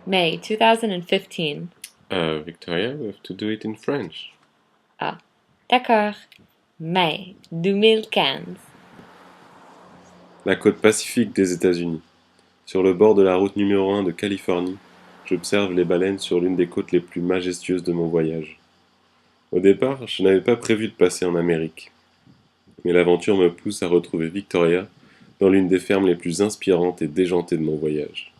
May 2015. Victoria, we have to do it in French. Ah, d'accord. Mai 2015. La côte pacifique des États-Unis. Sur le bord de la route numéro 1 de Californie, j'observe les baleines sur l'une des côtes les plus majestueuses de mon voyage. Au départ, je n'avais pas prévu de passer en Amérique. Mais l'aventure me pousse à retrouver Victoria dans l'une des fermes les plus inspirantes et déjantées de mon voyage.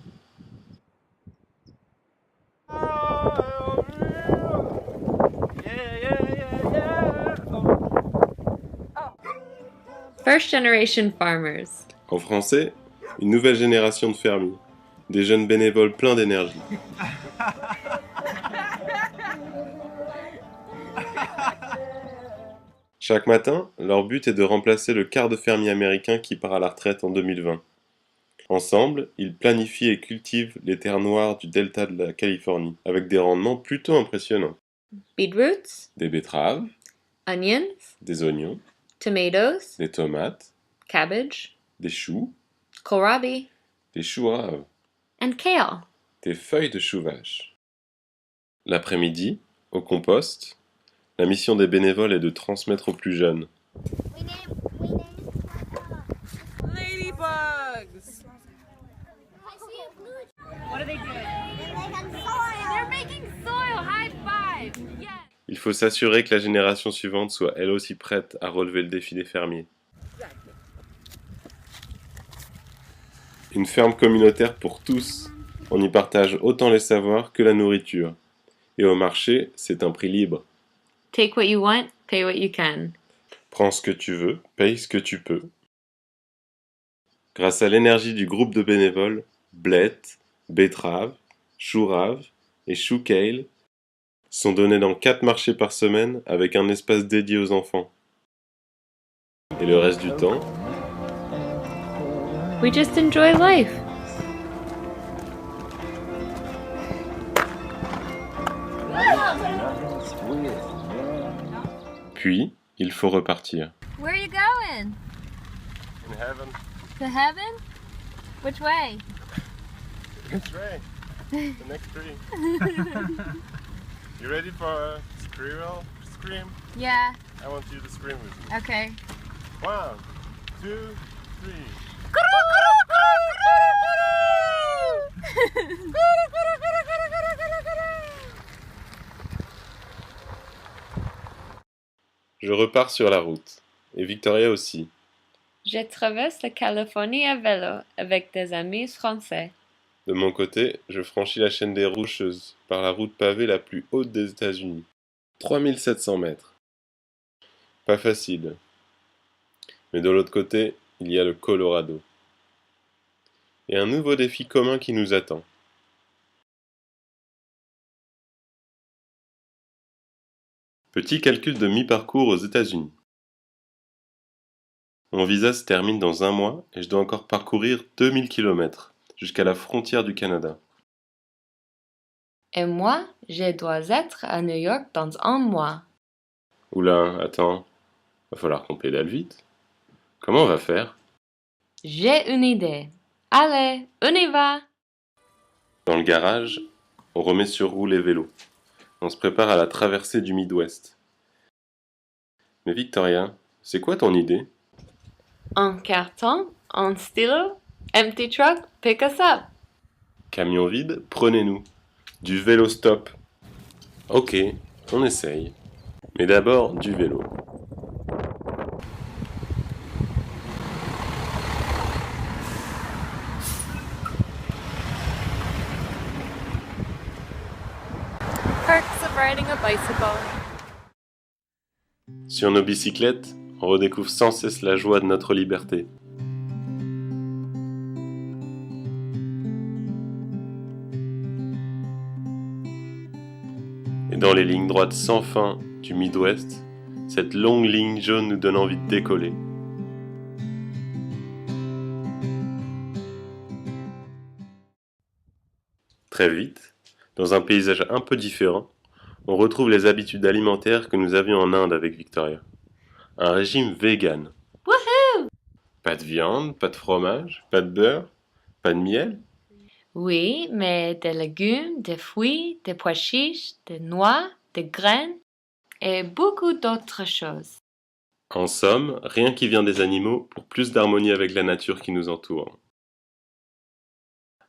First generation farmers. En français, une nouvelle génération de fermiers, des jeunes bénévoles pleins d'énergie. Chaque matin, leur but est de remplacer le quart de fermiers américains qui part à la retraite en 2020. Ensemble, ils planifient et cultivent les terres noires du delta de la Californie, avec des rendements plutôt impressionnants. Beetroots. Des betteraves, Onions. des oignons, Tomatoes. des tomates, Cabbage. des choux, Kohlrabi. des choux raves, And kale. des feuilles de chou vache. L'après-midi, au compost, la mission des bénévoles est de transmettre aux plus jeunes. Ladybugs! What are they doing? They're making soil! High five! Yes! Il faut s'assurer que la génération suivante soit elle aussi prête à relever le défi des fermiers. Une ferme communautaire pour tous. On y partage autant les savoirs que la nourriture. Et au marché, c'est un prix libre. Take what you want, pay what you can. Prends ce que tu veux, paye ce que tu peux. Grâce à l'énergie du groupe de bénévoles, blettes, betteraves, choux raves et choux kale sont donnés dans 4 marchés par semaine avec un espace dédié aux enfants. Et le reste du temps, We just enjoy life. puis il faut repartir. Where are you going? In heaven, To heaven? Which way? it's right. The next tree. You ready for a squirrel scream? Yeah, I want you to scream with me. okay. 1, 2, 3. Je repars sur la route, et Victoria aussi. Je traverse la Californie à vélo avec des amis français. De mon côté, je franchis la chaîne des Rocheuses par la route pavée la plus haute des États-Unis. 3700 mètres. Pas facile. Mais de l'autre côté, il y a le Colorado. Et un nouveau défi commun qui nous attend. Petit calcul de mi-parcours aux États-Unis. Mon visa se termine dans 1 mois et je dois encore parcourir 2000 km jusqu'à la frontière du Canada. Et moi, je dois être à New York dans 1 mois. Oula, attends, va falloir qu'on pédale vite. Comment on va faire? J'ai une idée. Allez, on y va! Dans le garage, on remet sur roue les vélos. On se prépare à la traversée du Midwest. Mais Victoria, c'est quoi ton idée? Un carton, un stylo, empty truck, pick us up. Camion vide, prenez-nous. Du vélo stop. Ok, on essaye. Mais d'abord, du vélo. Perks of riding a bicycle. Sur nos bicyclettes, on redécouvre sans cesse la joie de notre liberté. Et dans les lignes droites sans fin du Midwest, cette longue ligne jaune nous donne envie de décoller. Très vite, dans un paysage un peu différent, on retrouve les habitudes alimentaires que nous avions en Inde avec Victoria. Un régime vegan. Woohoo! Pas de viande, pas de fromage, pas de beurre, pas de miel. Oui, mais des légumes, des fruits, des pois chiches, des noix, des graines et beaucoup d'autres choses. En somme, rien qui vient des animaux pour plus d'harmonie avec la nature qui nous entoure.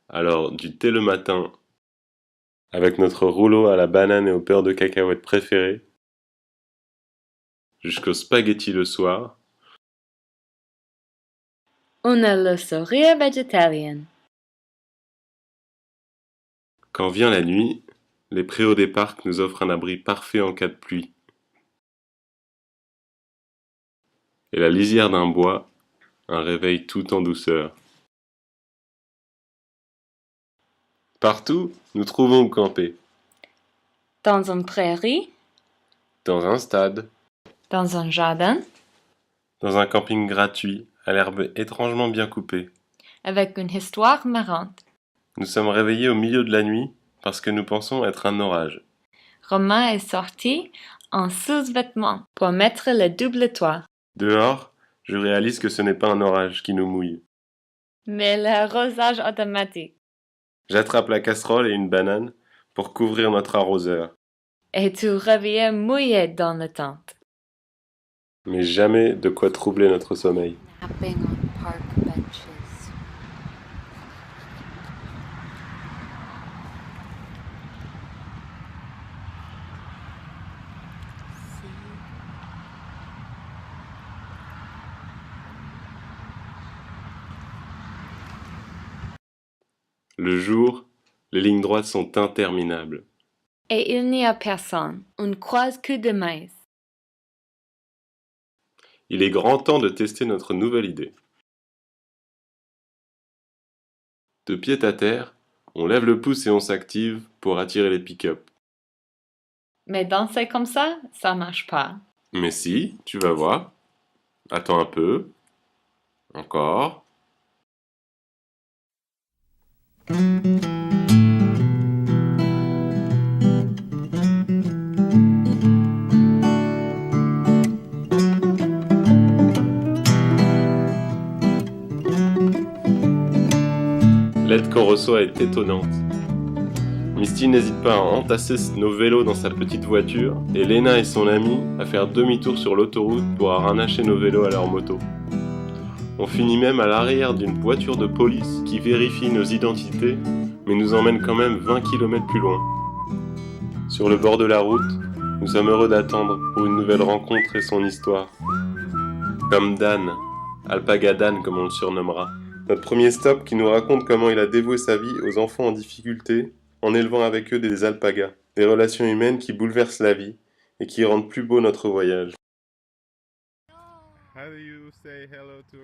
Alors, du thé le matin, avec notre rouleau à la banane et au beurre de cacahuète préféré, jusqu'au spaghetti le soir, On a le sourire végétalien. quand vient la nuit, les préaux des parcs nous offrent un abri parfait en cas de pluie. Et la lisière d'un bois, un réveil tout en douceur. Partout, nous trouvons où camper. Dans une prairie, Dans un stade, dans un jardin, dans un camping gratuit, à l'herbe étrangement bien coupée. avec une histoire marrante. Nous sommes réveillés au milieu de la nuit parce que nous pensons être un orage. Romain est sorti en sous-vêtements pour mettre le double toit. Dehors, je réalise que ce n'est pas un orage qui nous mouille. Mais l'arrosage automatique. J'attrape la casserole et une banane pour couvrir notre arroseur. Et tu reviens mouillé dans la tente. Mais jamais de quoi troubler notre sommeil. Napping on park benches. Le jour, les lignes droites sont interminables. Et il n'y a personne. On ne croise que de maïs. Il est grand temps de tester notre nouvelle idée. De pied à terre, on lève le pouce et on s'active pour attirer les pick-up. Mais danser comme ça marche pas. Mais si, tu vas voir. Attends un peu. Encore. L'aide qu'on reçoit est étonnante. Misty n'hésite pas à entasser nos vélos dans sa petite voiture et Lena et son amie à faire demi-tour sur l'autoroute pour arracher nos vélos à leur moto. On finit même à l'arrière d'une voiture de police qui vérifie nos identités mais nous emmène quand même 20 km plus loin. Sur le bord de la route, nous sommes heureux d'attendre pour une nouvelle rencontre et son histoire. Comme Dan, Alpaga Dan comme on le surnommera. Notre premier stop qui nous raconte comment il a dévoué sa vie aux enfants en difficulté en élevant avec eux des alpagas, des relations humaines qui bouleversent la vie et qui rendent plus beau notre voyage.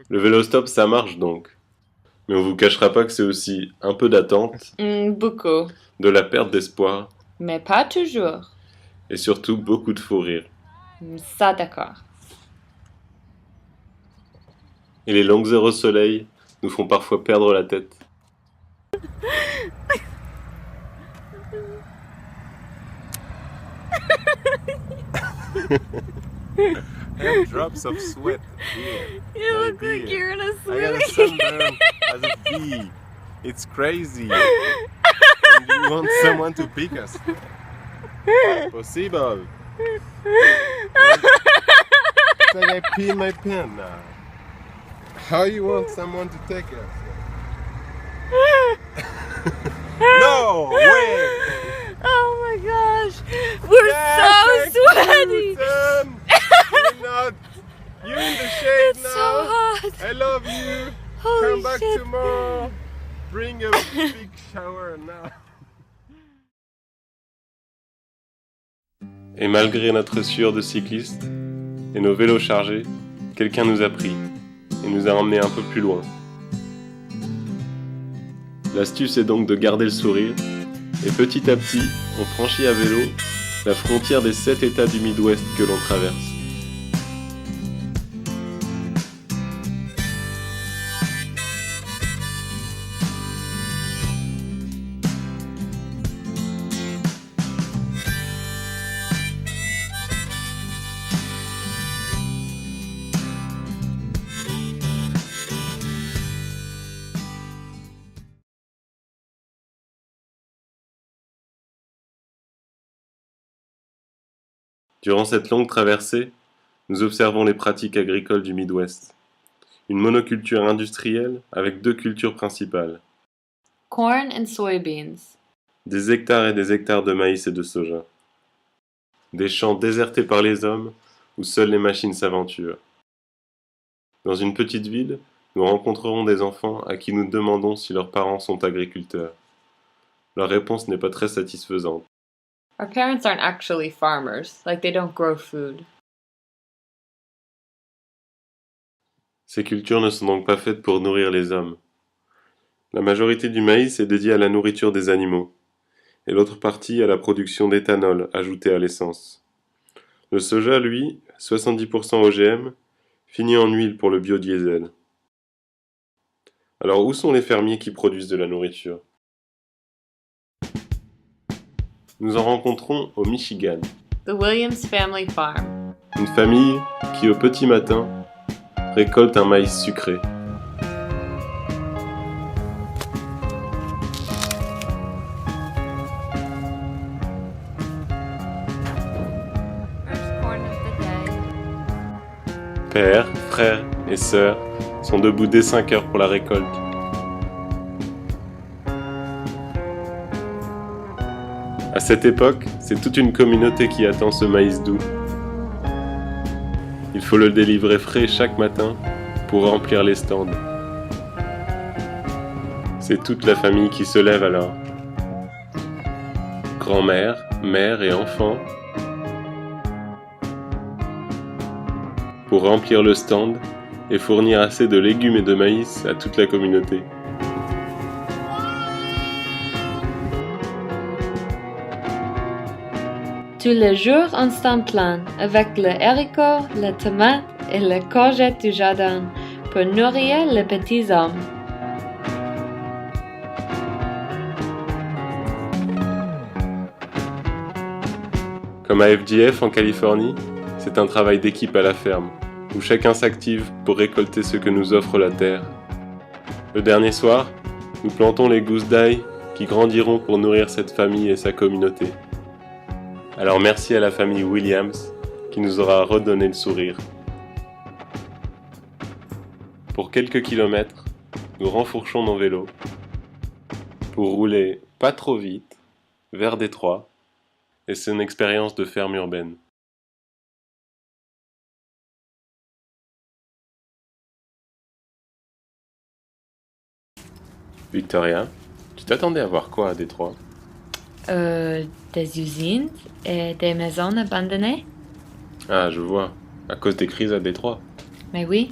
Le vélostop, ça marche donc. Mais on vous cachera pas que c'est aussi un peu d'attente, Beaucoup. de la perte d'espoir Mais pas toujours. et surtout beaucoup de fou rire. Ça d'accord. Et les longues heures au soleil nous font parfois perdre la tête. I have drops of sweat here. You look like you're in a I got a sunburn as a bee. It's crazy. And you want someone to pick us. Possible. It's like I pee my pen now. How you want someone to take us? No way! Oh my gosh! We're so sweaty! You're not. You're in the shade It's now. so hot! I love you. Holy Come back shit. tomorrow. Bring a big shower now. Et malgré notre sueur de cycliste et nos vélos chargés, quelqu'un nous a pris et nous a emmenés un peu plus loin. L'astuce est donc de garder le sourire et petit à petit, on franchit à vélo la frontière des 7 États du Midwest que l'on traverse. Durant cette longue traversée, nous observons les pratiques agricoles du Midwest. Une monoculture industrielle avec 2 cultures principales. Corn and soybeans. Des hectares et des hectares de maïs et de soja. Des champs désertés par les hommes où seules les machines s'aventurent. Dans une petite ville, nous rencontrerons des enfants à qui nous demandons si leurs parents sont agriculteurs. Leur réponse n'est pas très satisfaisante. Our parents aren't actually farmers, like they don't grow food. Ces cultures ne sont donc pas faites pour nourrir les hommes. La majorité du maïs est dédiée à la nourriture des animaux, et l'autre partie à la production d'éthanol ajouté à l'essence. Le soja, lui, 70% OGM, finit en huile pour le biodiesel. Alors où sont les fermiers qui produisent de la nourriture? Nous en rencontrons au Michigan. The Williams Family Farm. Une famille qui, au petit matin, récolte un maïs sucré. First corn of the day. Père, frère et sœur sont debout dès 5 heures pour la récolte. À cette époque, c'est toute une communauté qui attend ce maïs doux. Il faut le délivrer frais chaque matin pour remplir les stands. C'est toute la famille qui se lève alors. Grand-mère, mère et enfants pour remplir le stand et fournir assez de légumes et de maïs à toute la communauté. Tous les jours, on stand plein avec le haricot, la tomate et la courgette du jardin pour nourrir les petits hommes. Comme à FDF en Californie, c'est un travail d'équipe à la ferme, où chacun s'active pour récolter ce que nous offre la terre. Le dernier soir, nous plantons les gousses d'ail qui grandiront pour nourrir cette famille et sa communauté. Alors merci à la famille Williams qui nous aura redonné le sourire. Pour quelques kilomètres, nous renfourchons nos vélos pour rouler pas trop vite vers Détroit et c'est une expérience de ferme urbaine. Victoria, tu t'attendais à voir quoi à Détroit? Des usines et des maisons abandonnées? Ah, je vois, à cause des crises à Détroit. Mais oui,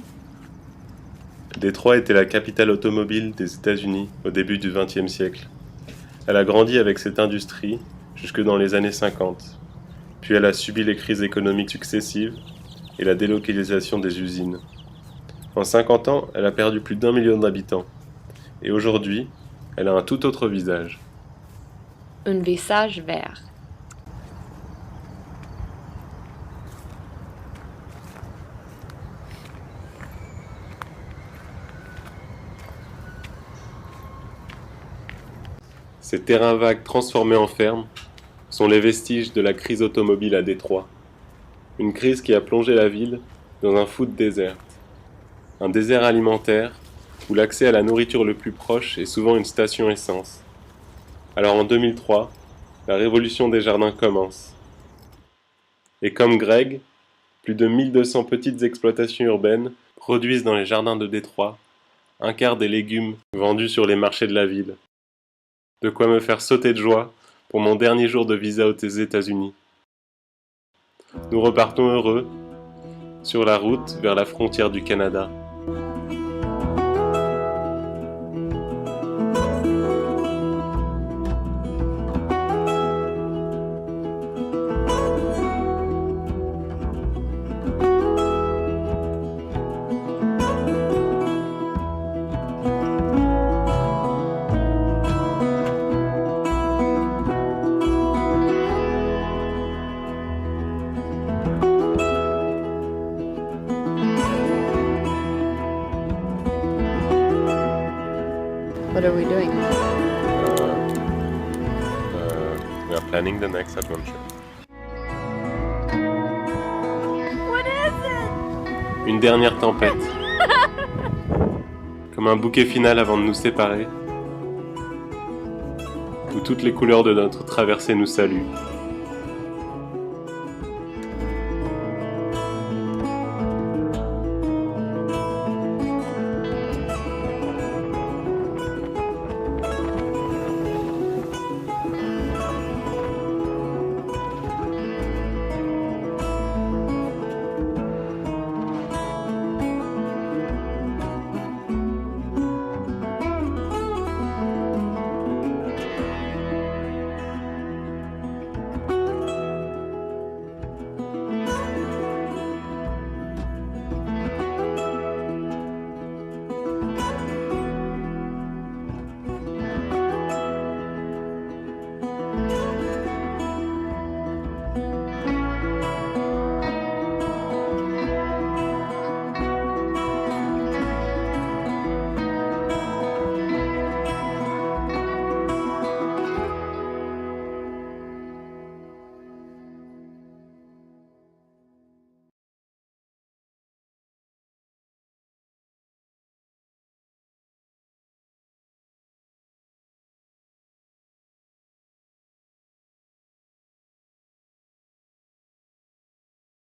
Détroit était la capitale automobile des États-Unis au début du XXe siècle. Elle a grandi avec cette industrie jusque dans les années 50. Puis elle a subi les crises économiques successives et la délocalisation des usines. En 50 ans, elle a perdu plus d'1 million d'habitants. Et aujourd'hui, elle a un tout autre visage. un visage vert. Ces terrains vagues transformés en fermes sont les vestiges de la crise automobile à Détroit. Une crise qui a plongé la ville dans un food desert. Un désert alimentaire où l'accès à la nourriture le plus proche est souvent une station essence. Alors en 2003, la révolution des jardins commence. Et comme Greg, plus de 1200 petites exploitations urbaines produisent dans les jardins de Détroit un quart des légumes vendus sur les marchés de la ville. De quoi me faire sauter de joie pour mon dernier jour de visa aux États-Unis. Nous repartons heureux sur la route vers la frontière du Canada. What are we doing? We are planning the next adventure. Une dernière tempête. Comme un bouquet final avant de nous séparer, où toutes les couleurs de notre traversée nous saluent.